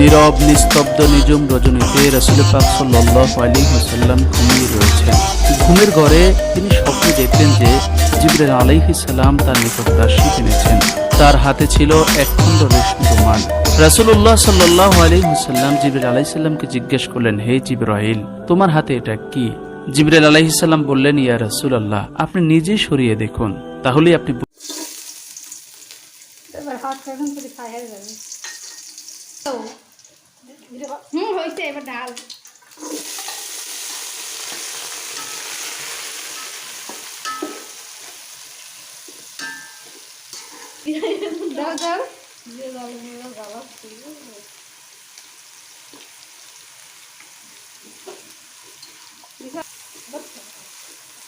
নীরব নিস্তব্ধ নিঝুম রজনীতে রাসূল পাক সাল্লাল্লাহু আলাইহি ওয়াসাল্লাম ঘুমিয়ে রয়েছেন। ঘুমের ঘরে তিনি স্বপ্নে দেখলেন যে জিবরাইল আলাইহিস সালাম তার নিকট তার শীত এনেছেন। তার হাতে ছিল একখণ্ড রেশমি রুমাল। রাসূলুল্লাহ সাল্লাল্লাহু আলাইহি ওয়াসাল্লাম জিবরাইল আলাইহিস সালামকে জিজ্ঞেস করলেন, হে জিবরাইল, তোমার হাতে এটা কি? জিবরাইল আলাইহিস সালাম বললেন, ইয়া রাসূলুল্লাহ, আপনি নিজেই সরিয়ে দেখুন, তাহলেই আপনি এবার হাত এখন করে খায় যাবে। তো হইছে এবার ডাল ডাল ডাল যে ডাল মেরা গালা ছিল দিখা বস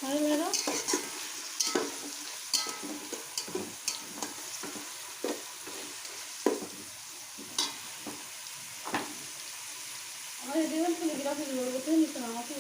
আরে মেরা আমাদের দেবেন তুমি গিলাসে জল বসে নিতে না আমাকে